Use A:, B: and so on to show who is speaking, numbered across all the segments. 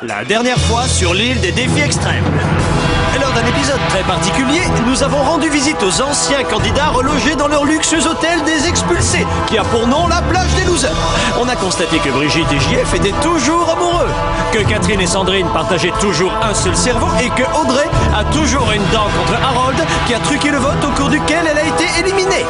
A: La dernière fois sur l'île des défis extrêmes. Lors d'un épisode très particulier, nous avons rendu visite aux anciens candidats relogés dans leur luxueux hôtel des expulsés, qui a pour nom la plage des losers. On a constaté que Brigitte et JF étaient toujours amoureux, que Catherine et Sandrine partageaient toujours un seul cerveau et que Audrey a toujours une dent contre Harold, qui a truqué le vote au cours duquel elle a été éliminée.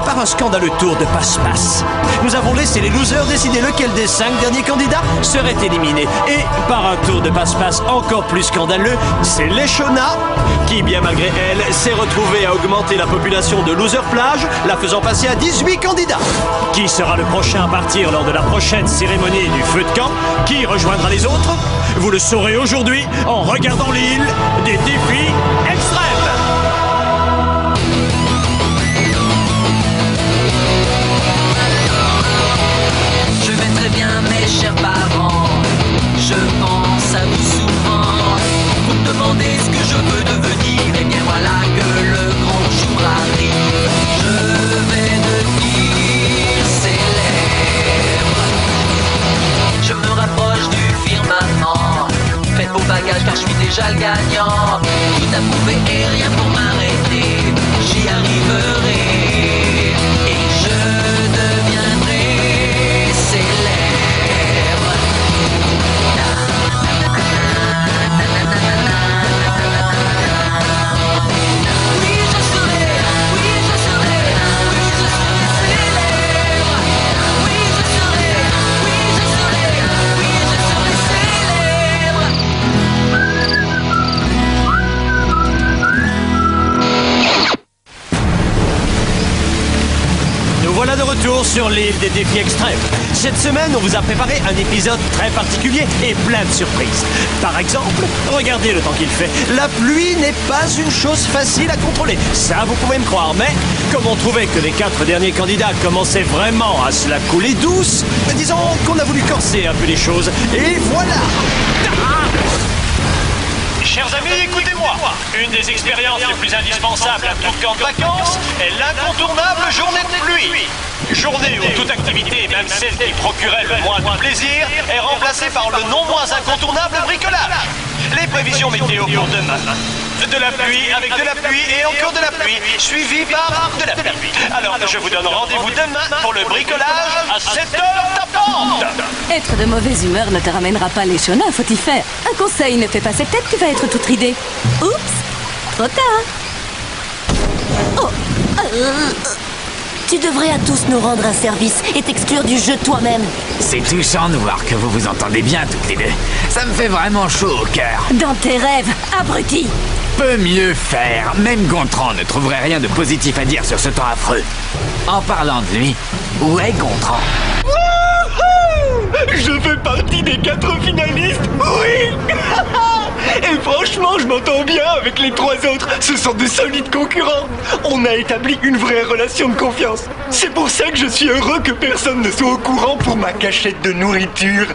A: Par un scandaleux tour de passe-passe, nous avons laissé les losers décider lequel des 5 derniers candidats serait éliminé. Et par un tour de passe-passe encore plus scandaleux, c'est Léchona qui, bien malgré elle, s'est retrouvée à augmenter la population de Loser Plage, la faisant passer à 18 candidats. Qui sera le prochain à partir lors de la prochaine cérémonie du feu de camp? Qui rejoindra les autres? Vous le saurez aujourd'hui en regardant l'île des défis extrêmes.
B: Bien mes chers parents, je pense à vous souvent. Vous me demandez ce que je veux devenir, et bien voilà que le grand jour arrive. Je vais devenir célèbre. Je me rapproche du firmament. Faites vos bagages car je suis déjà le gagnant. Tout à prouver et rien pour m'arrêter. J'y arriverai et je deviendrai célèbre.
A: Voilà de retour sur l'île des défis extrêmes. Cette semaine, on vous a préparé un épisode très particulier et plein de surprises. Par exemple, regardez le temps qu'il fait. La pluie n'est pas une chose facile à contrôler. Ça, vous pouvez me croire. Mais comme on trouvait que les 4 derniers candidats commençaient vraiment à se la couler douce, disons qu'on a voulu corser un peu les choses. Et voilà. Chers amis, écoutez-moi. Une des expériences les plus indispensables à tout camp de vacances est l'incontournable journée de pluie. Journée où toute activité, même celle qui procurait le moins de plaisir, est remplacée par le non moins incontournable bricolage. Les prévisions météo pour demain. De la pluie, avec de la pluie et encore de la pluie, suivi par de la pluie. Alors je vous donne rendez-vous demain pour le bricolage à 7h tapantes.
C: Être de mauvaise humeur ne te ramènera pas les chenins, faut y faire. Un conseil, ne fais pas cette tête, tu vas être toute ridée. Oups, trop tard.
D: Oh, tu devrais à tous nous rendre un service et t'exclure du jeu toi-même.
E: C'est touchant de voir que vous vous entendez bien toutes les deux. Ça me fait vraiment chaud au cœur.
D: Dans tes rêves, abruti.
E: Peut mieux faire. Même Gontran ne trouverait rien de positif à dire sur ce temps affreux. En parlant de lui, où est Gontran?
F: Je fais partie des 4 finalistes. Oui. Et franchement, je m'entends bien avec les 3 autres. Ce sont de solides concurrents. On a établi une vraie relation de confiance. C'est pour ça que je suis heureux que personne ne soit au courant pour ma cachette de nourriture.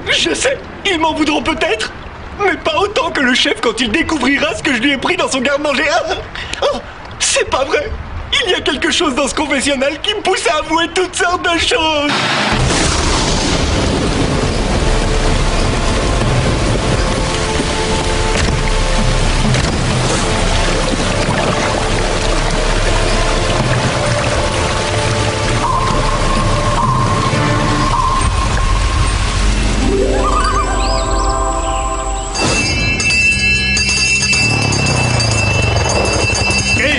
F: Je sais, ils m'en voudront peut-être, mais pas autant que le chef quand il découvrira ce que je lui ai pris dans son garde-manger. Oh, c'est pas vrai. Il y a quelque chose dans ce confessionnal qui me pousse à avouer toutes sortes de choses.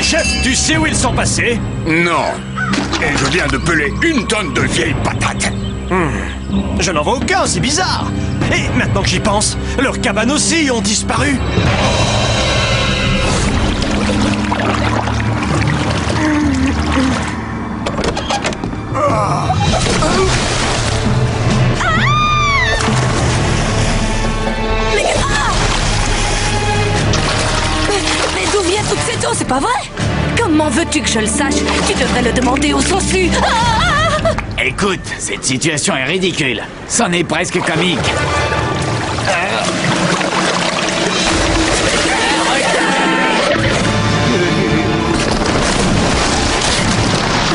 A: Chef, tu sais où ils sont passés?
G: Non. Et je viens de peler 1 tonne de vieilles patates.
A: Je n'en vois aucun, c'est bizarre. Et maintenant que j'y pense, leurs cabanes aussi ont disparu.
D: Mais d'où vient toute cette eau, c'est pas vrai? Comment veux-tu que je le sache? Tu devrais le demander au saussu.
E: Écoute, cette situation est ridicule. C'en est presque comique.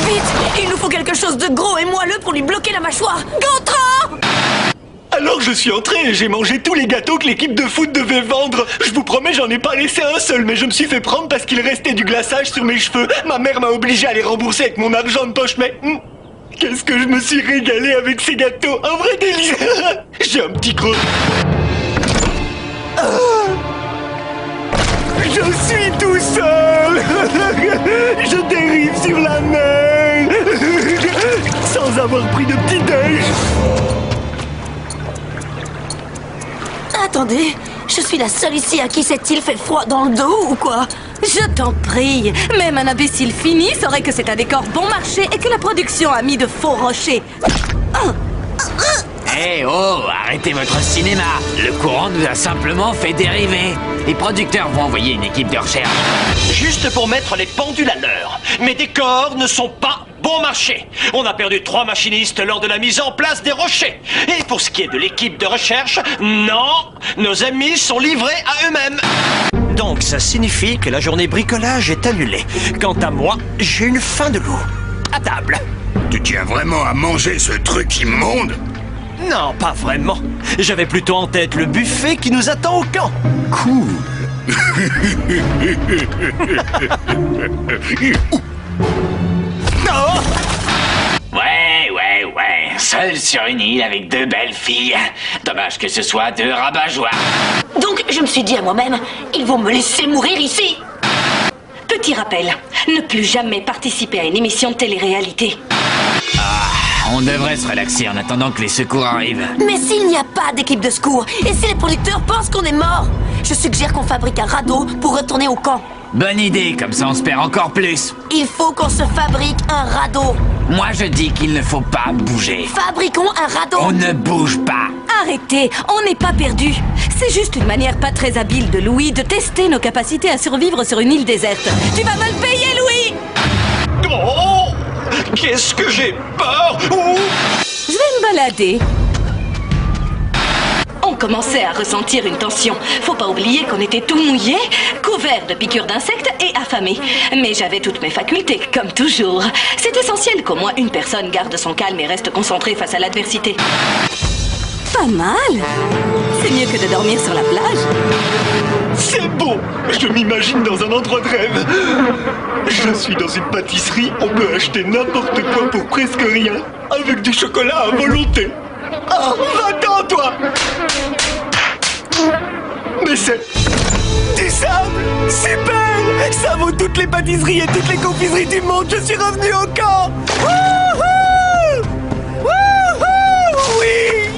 D: Vite, il nous faut quelque quelque chose de gros et moelleux pour lui bloquer la mâchoire. Gontran!
F: Alors je suis entré et j'ai mangé tous les gâteaux que l'équipe de foot devait vendre. Je vous promets, j'en ai pas laissé un seul, mais je me suis fait prendre parce qu'il restait du glaçage sur mes cheveux. Ma mère m'a obligé à les rembourser avec mon argent de poche, mais... qu'est-ce que je me suis régalé avec ces gâteaux. Un vrai délice. J'ai un petit creux. Je suis tout seul. Je dérive sur la mer sans avoir pris de petit déj.
D: Attendez, je suis la seule ici à qui cette île fait froid dans le dos ou quoi?
C: Je t'en prie, même un imbécile fini saurait que c'est un décor bon marché et que la production a mis de faux rochers.
E: Eh oh, arrêtez votre cinéma. Le courant nous a simplement fait dériver. Les producteurs vont envoyer une équipe de recherche.
A: Juste pour mettre les pendules à l'heure. Mes décors ne sont pas bon marché. On a perdu 3 machinistes lors de la mise en place des rochers. Et pour ce qui est de l'équipe de recherche, non, nos amis sont livrés à eux-mêmes. Donc ça signifie que la journée bricolage est annulée. Quant à moi, j'ai une faim de loup. À table.
G: Tu tiens vraiment à manger ce truc immonde?
A: Non, pas vraiment. J'avais plutôt en tête le buffet qui nous attend au camp.
G: Cool.
A: Oh!
E: Ouais. Seul sur une île avec 2 belles filles. Dommage que ce soit 2 rabat-joie.
D: Donc je me suis dit à moi-même, ils vont me laisser mourir ici.
C: Petit rappel, ne plus jamais participer à une émission de télé-réalité.
E: On devrait se relaxer en attendant que les secours arrivent.
D: Mais s'il n'y a pas d'équipe de secours, et si les producteurs pensent qu'on est mort, je suggère qu'on fabrique un radeau pour retourner au camp.
E: Bonne idée, comme ça on se perd encore plus.
D: Il faut qu'on se fabrique un radeau.
E: Moi je dis qu'il ne faut pas bouger.
D: Fabriquons un radeau.
E: On ne bouge pas.
C: Arrêtez, on n'est pas perdu. C'est juste une manière pas très habile de Louis de tester nos capacités à survivre sur une île déserte. Tu vas me le payer, Louis!
A: Oh! Qu'est-ce que j'ai peur! Ouh!
C: Je vais me balader. On commençait à ressentir une tension. Faut pas oublier qu'on était tout mouillés, couverts de piqûres d'insectes et affamés. Mais j'avais toutes mes facultés, comme toujours. C'est essentiel qu'au moins une personne garde son calme et reste concentrée face à l'adversité. Pas mal. C'est mieux que de dormir sur la plage.
F: C'est beau. Je m'imagine dans un endroit de rêve. Je suis dans une pâtisserie, on peut acheter n'importe quoi pour presque rien, avec du chocolat à volonté. Ah, va-t'en, toi! Mais c'est... du sable! Super! Ça vaut toutes les pâtisseries et toutes les confiseries du monde. Je suis revenu au camp! Wouhou! Wouhou! Oui!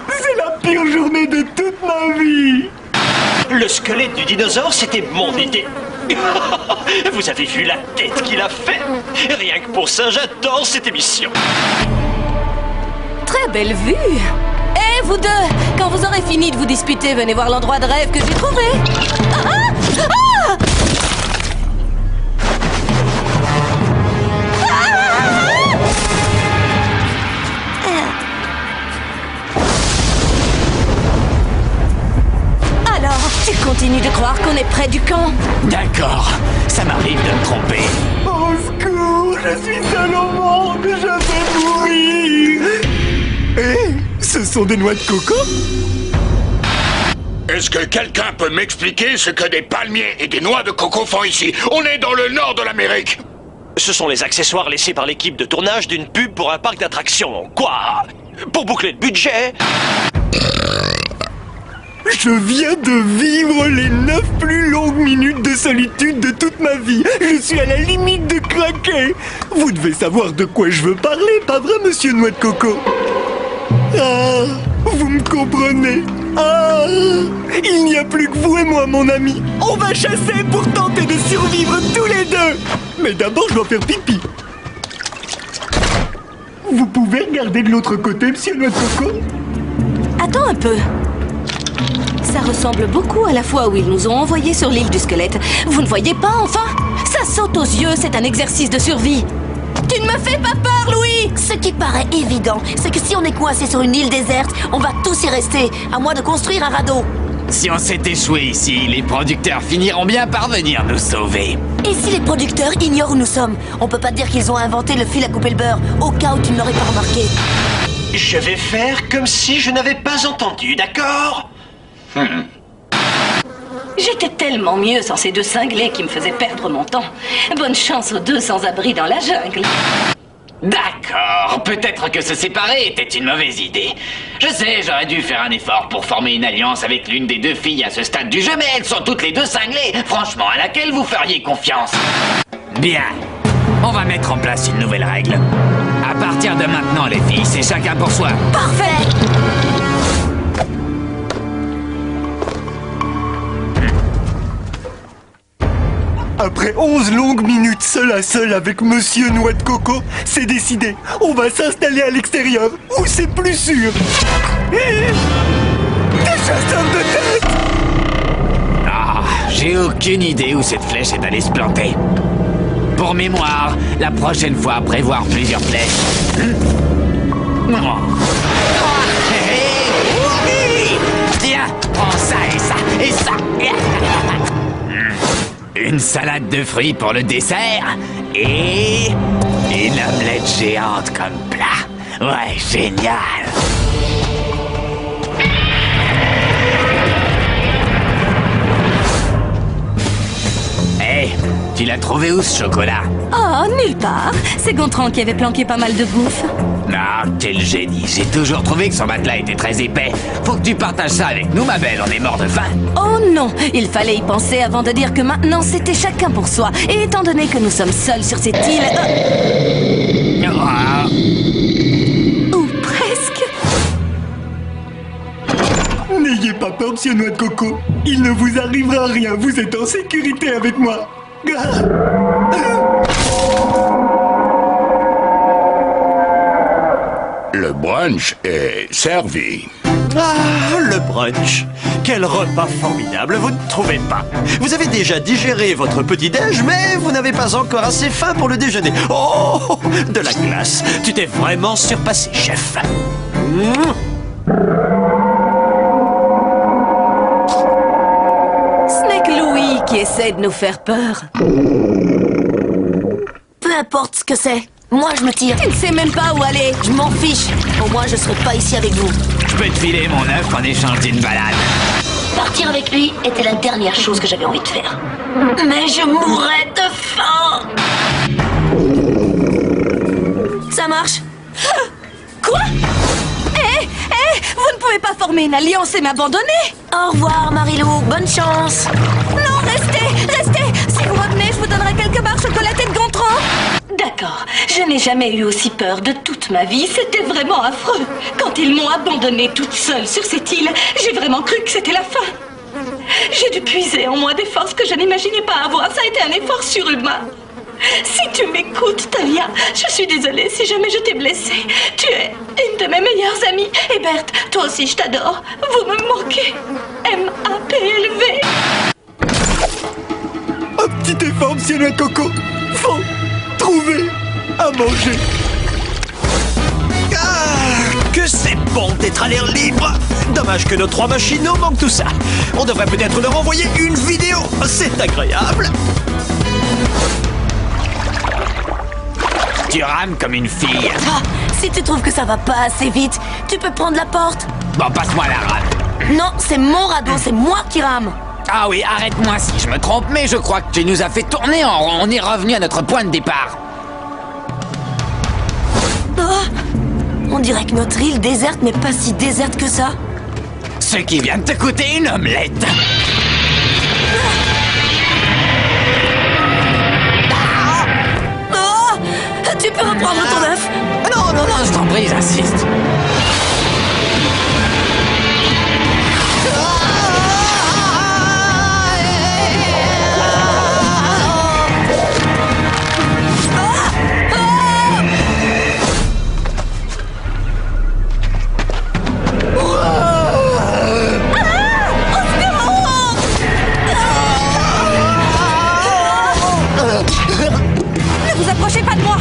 F: C'est la pire journée de toute ma vie!
A: Le squelette du dinosaure, c'était mon idée. Vous avez vu la tête qu'il a fait? Rien que pour ça, j'adore cette émission.
C: Très belle vue. Eh, vous deux, quand vous aurez fini de vous disputer, venez voir l'endroit de rêve que j'ai trouvé. Alors, tu continues de croire qu'on est près du camp?
E: D'accord, ça m'arrive de me tromper.
F: Au secours, je suis seul au monde, je vais mourir. Eh, ce sont des noix de coco?
G: Est-ce que quelqu'un peut m'expliquer ce que des palmiers et des noix de coco font ici? On est dans le nord de l'Amérique.
A: Ce sont les accessoires laissés par l'équipe de tournage d'une pub pour un parc d'attractions. Quoi? Pour boucler le budget?
F: Je viens de vivre les 9 plus longues minutes de solitude de toute ma vie. Je suis à la limite de craquer. Vous devez savoir de quoi je veux parler, pas vrai, monsieur Noix de Coco? Ah, vous me comprenez? Ah, il n'y a plus que vous et moi, mon ami. On va chasser pour tenter de survivre tous les deux. Mais d'abord, je dois faire pipi. Vous pouvez regarder de l'autre côté, monsieur Noix de Coco?
C: Attends un peu. Ça ressemble beaucoup à la fois où ils nous ont envoyés sur l'île du squelette. Vous ne voyez pas, enfin? Ça saute aux yeux, c'est un exercice de survie. Tu ne me fais pas peur, Louis!
D: Ce qui paraît évident, c'est que si on est coincé sur une île déserte, on va tous y rester, à moins de construire un radeau.
E: Si on s'est échoué ici, les producteurs finiront bien par venir nous sauver.
D: Et si les producteurs ignorent où nous sommes? On peut pas dire qu'ils ont inventé le fil à couper le beurre, au cas où tu ne l'aurais pas remarqué.
A: Je vais faire comme si je n'avais pas entendu, d'accord?
C: J'étais tellement mieux sans ces deux cinglés qui me faisaient perdre mon temps. Bonne chance aux deux sans-abri dans la jungle.
E: D'accord, peut-être que se séparer était une mauvaise idée. Je sais, j'aurais dû faire un effort pour former une alliance avec l'une des deux filles à ce stade du jeu, mais elles sont toutes les deux cinglées. Franchement, à laquelle vous feriez confiance? Bien, on va mettre en place une nouvelle règle. À partir de maintenant, les filles, c'est chacun pour soi.
D: Parfait!
F: Après 11 longues minutes seul à seul avec Monsieur Noix de Coco, c'est décidé. On va s'installer à l'extérieur, où c'est plus sûr. Des chasseurs de tête!
E: Ah, j'ai aucune idée où cette flèche est allée se planter. Pour mémoire, la prochaine fois, prévoir plusieurs flèches. Tiens, prends ça et ça et ça. Une salade de fruits pour le dessert et une omelette géante comme plat. Ouais, génial. Hey, tu l'as trouvé où ce chocolat?
D: Oh, nulle part. C'est Gontran qui avait planqué pas mal de bouffe.
E: Ah, quel génie. J'ai toujours trouvé que son matelas était très épais. Faut que tu partages ça avec nous, ma belle. On est mort de faim.
D: Oh non, il fallait y penser avant de dire que maintenant c'était chacun pour soi. Et étant donné que nous sommes seuls sur cette île...
E: Ah.
D: Ou presque.
F: N'ayez pas peur, Monsieur Noix de Coco. Il ne vous arrivera rien, vous êtes en sécurité avec moi.
G: Le brunch est servi.
A: Ah, le brunch. Quel repas formidable, vous ne trouvez pas? Vous avez déjà digéré votre petit-déj, mais vous n'avez pas encore assez faim pour le déjeuner. Oh, de la glace. Tu t'es vraiment surpassé, chef.
D: Snake Louie qui essaie de nous faire peur. Peu importe ce que c'est. Moi, je me tire. Tu ne sais même pas où aller. Je m'en fiche. Au moins, je serai pas ici avec vous.
E: Je peux te filer mon œuf en échange d'une balade.
C: Partir avec lui était la dernière chose que j'avais envie de faire. Mais je mourrais de faim.
D: Ça marche. Quoi? Vous ne pouvez pas former une alliance et m'abandonner. Au revoir, Marilou. Bonne chance. Non, restez. Si vous revenez, je vous donnerai quelques barres chocolatées de Gontran.
C: D'accord, je n'ai jamais eu aussi peur de toute ma vie. C'était vraiment affreux. Quand ils m'ont abandonnée toute seule sur cette île, j'ai vraiment cru que c'était la fin. J'ai dû puiser en moi des forces que je n'imaginais pas avoir. Ça a été un effort surhumain. Si tu m'écoutes, Talia, je suis désolée si jamais je t'ai blessée. Tu es une de mes meilleures amies. Et Berthe, toi aussi, je t'adore. Vous me manquez. M-A-P-L-V.
F: Un petit effort, Monsieur Noix de Coco. Faut trouver à manger.
A: Ah, que c'est bon d'être à l'air libre. Dommage que nos 3 machinaux manquent tout ça. On devrait peut-être leur envoyer une vidéo. C'est agréable.
E: Tu rames comme une fille.
D: Ah, si tu trouves que ça va pas assez vite, tu peux prendre la porte.
E: Bon, passe-moi la rame.
D: Non, c'est mon radeau, c'est moi qui rame.
E: Ah oui, arrête-moi si je me trompe, mais je crois que tu nous as fait tourner en rond. On est revenu à notre point de départ.
D: Oh, on dirait que notre île déserte n'est pas si déserte que ça.
E: Ce qui vient de te coûter une omelette.
D: Oh, tu peux reprendre ton œuf.
E: Non, je t'en prie, j'insiste.
D: Ne vous approchez pas de moi.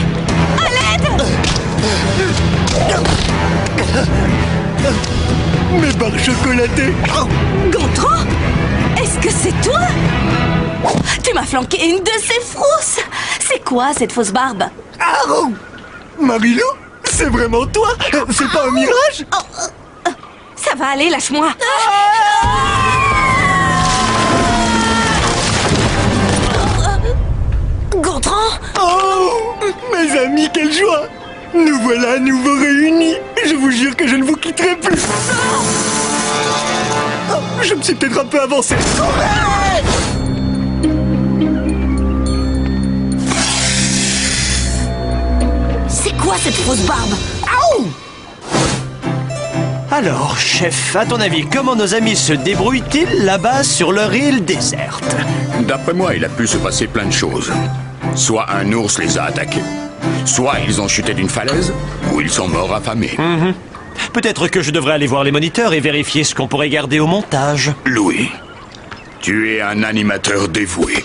D: À l'aide.
F: Mes barres chocolatées.
D: Gontran? Est-ce que c'est toi? Tu m'as flanqué une de ces frousses. C'est quoi cette fausse barbe?
F: Ah, Marilou, c'est vraiment toi? C'est pas un mirage?
D: Ça va aller, lâche-moi. Gontran?
F: Oh, mes amis, quelle joie! Nous voilà à nouveau réunis. Je vous jure que je ne vous quitterai plus. Oh, je me suis peut-être un peu avancé.
D: C'est quoi cette fausse barbe?
A: Alors, chef, à ton avis, comment nos amis se débrouillent-ils là-bas sur leur île déserte?
G: D'après moi, il a pu se passer plein de choses. Soit un ours les a attaqués, soit ils ont chuté d'une falaise, ou ils sont morts affamés.
A: Peut-être que je devrais aller voir les moniteurs et vérifier ce qu'on pourrait garder au montage.
G: Louis, tu es un animateur dévoué.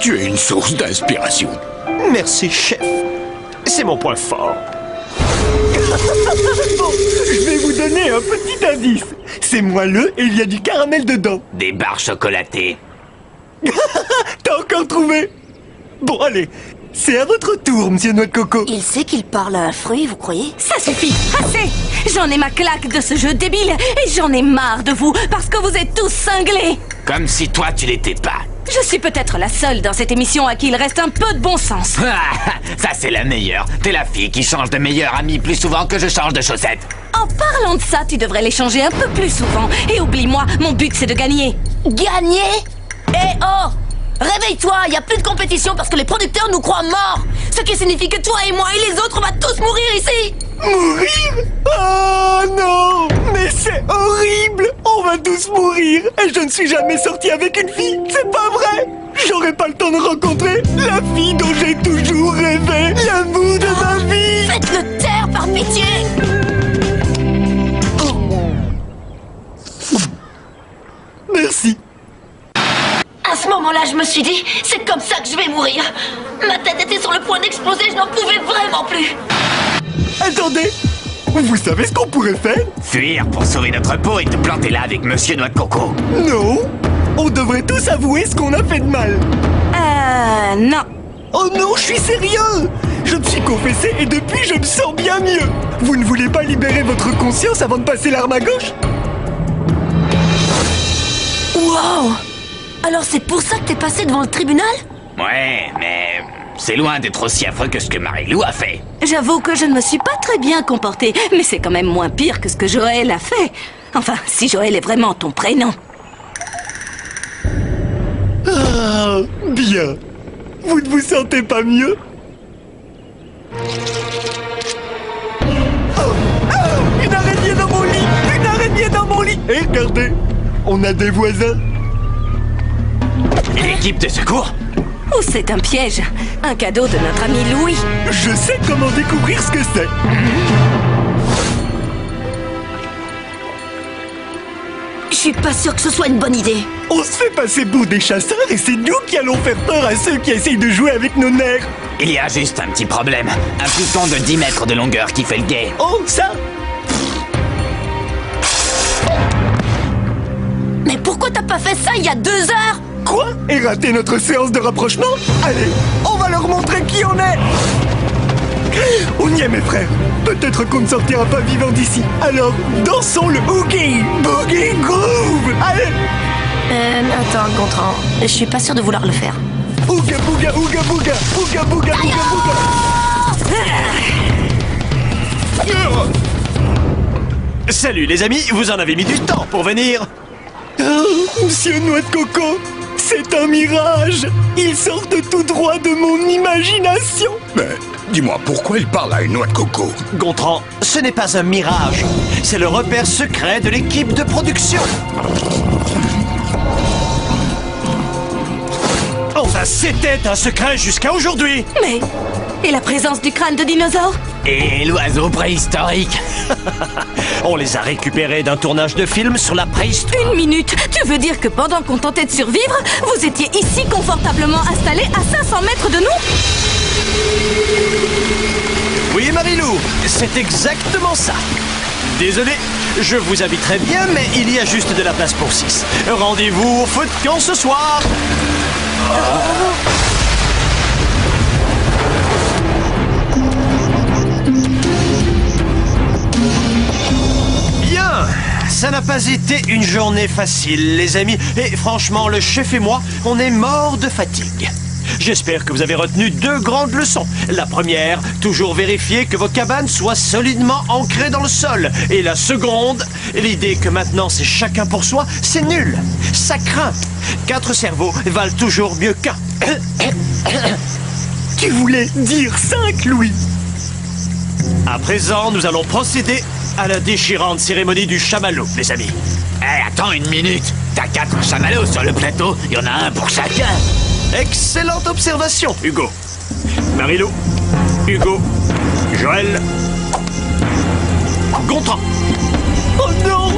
G: Tu es une source d'inspiration.
A: Merci, chef. C'est mon point fort.
F: Bon, je vais vous donner un petit indice. C'est moelleux et il y a du caramel dedans.
E: Des barres chocolatées.
F: T'as encore trouvé? Bon, allez, c'est à votre tour, monsieur Noix de Coco.
D: Il sait qu'il parle à un fruit, vous croyez? Ça suffit, assez! J'en ai ma claque de ce jeu débile et j'en ai marre de vous parce que vous êtes tous cinglés.
E: Comme si toi, tu l'étais pas.
D: Je suis peut-être la seule dans cette émission à qui il reste un peu de bon sens.
E: Ça, c'est la meilleure. T'es la fille qui change de meilleure amie plus souvent que je change de chaussettes.
D: En parlant de ça, tu devrais les changer un peu plus souvent. Et oublie-moi, mon but c'est de gagner. Gagner? Eh oh! Réveille-toi, il n'y a plus de compétition parce que les producteurs nous croient morts. Ce qui signifie que toi et moi et les autres, on va tous mourir ici.
F: Mourir? Oh non! Mais c'est horrible! On va tous mourir! Et je ne suis jamais sorti avec une fille! C'est pas vrai! J'aurai pas le temps de rencontrer la fille dont j'ai toujours rêvé! L'amour de ma vie!
D: Faites-le taire par pitié.
F: Merci!
D: À ce moment-là, je me suis dit, c'est comme ça que je vais mourir. Ma tête était sur le point d'exploser, je n'en pouvais vraiment plus.
F: Attendez! Vous savez ce qu'on pourrait faire?
E: Fuir pour sauver notre peau et te planter là avec Monsieur Noix de Coco.
F: Non! On devrait tous avouer ce qu'on a fait de mal!
D: Non.
F: Oh non, je suis sérieux! Je me suis confessé et depuis, je me sens bien mieux! Vous ne voulez pas libérer votre conscience avant de passer l'arme à gauche?
D: Wow! Alors c'est pour ça que t'es passé devant le tribunal?
E: Ouais, mais c'est loin d'être aussi affreux que ce que Marilou a fait.
D: J'avoue que je ne me suis pas très bien comportée, mais c'est quand même moins pire que ce que Joël a fait. Enfin, si Joël est vraiment ton prénom.
F: Ah, bien. Vous ne vous sentez pas mieux? Une araignée dans mon lit! Une araignée dans mon lit! Et regardez, on a des voisins.
E: L'équipe de secours?
D: Ou c'est un piège? Un cadeau de notre ami Louis?
F: Je sais comment découvrir ce que c'est.
D: Je suis pas sûre que ce soit une bonne idée.
F: On se fait passer pour des chasseurs et c'est nous qui allons faire peur à ceux qui essayent de jouer avec nos nerfs.
E: Il y a juste un petit problème. Un pluton de 10 mètres de longueur qui fait le guet.
F: Oh, ça?
D: Mais pourquoi t'as pas fait ça il y a 2 heures?
F: Quoi? Et rater notre séance de rapprochement? Allez, on va leur montrer qui on est. On y est, mes frères. Peut-être qu'on ne sortira pas vivant d'ici. Alors, dansons le Oogie Boogie Groove. Allez.
D: Attends, Gontran, je suis pas sûre de vouloir le faire.
F: Ooga booga, ooga booga, ooga booga, ooga booga.
A: Salut les amis, vous en avez mis du temps pour venir.
F: Oh, Monsieur Noix de Coco, c'est un mirage. Il sort de tout droit de mon imagination.
G: Mais dis-moi, pourquoi il parle à une noix de coco?
A: Gontran, ce n'est pas un mirage. C'est le repère secret de l'équipe de production. Enfin, c'était un secret jusqu'à aujourd'hui.
D: Mais... et la présence du crâne de dinosaure?
E: Et l'oiseau préhistorique.
A: On les a récupérés d'un tournage de film sur la préhistoire.
D: Une minute! Tu veux dire que pendant qu'on tentait de survivre, vous étiez ici confortablement installés à 500 mètres de nous?
A: Oui, Marilou, c'est exactement ça. Désolé, je vous inviterai bien, mais il y a juste de la place pour 6. Rendez-vous au feu de camp ce soir. Bien, ça n'a pas été une journée facile, les amis. Et franchement, le chef et moi, on est morts de fatigue. J'espère que vous avez retenu 2 grandes leçons. La première, toujours vérifier que vos cabanes soient solidement ancrées dans le sol. Et la seconde, l'idée que maintenant c'est chacun pour soi, c'est nul. Ça craint. 4 cerveaux valent toujours mieux qu'un.
F: Tu voulais dire 5, Louis?
A: À présent, nous allons procéder à la déchirante cérémonie du chamallow, les amis.
E: Attends une minute. T'as 4 chamallows sur le plateau, il y en a un pour chacun.
A: Excellente observation, Hugo. Marilou, Hugo, Joël, Gontran.
F: Oh non!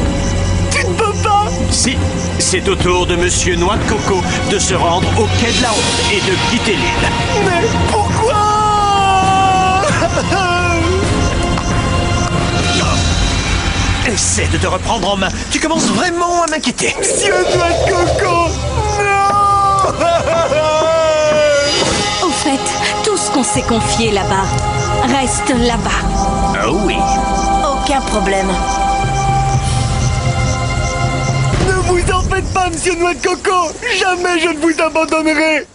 F: Tu ne peux pas!
A: Si, c'est au tour de Monsieur Noix de Coco de se rendre au quai de la honte et de quitter l'île.
F: Mais pourquoi?
A: Essaie de te reprendre en main. Tu commences vraiment à m'inquiéter.
F: Monsieur Noix de Coco! Non!
D: Au fait, tout ce qu'on s'est confié là-bas reste là-bas.
E: Oh oui.
D: Aucun problème.
F: Ne vous en faites pas, Monsieur Noix de Coco! Jamais je ne vous abandonnerai!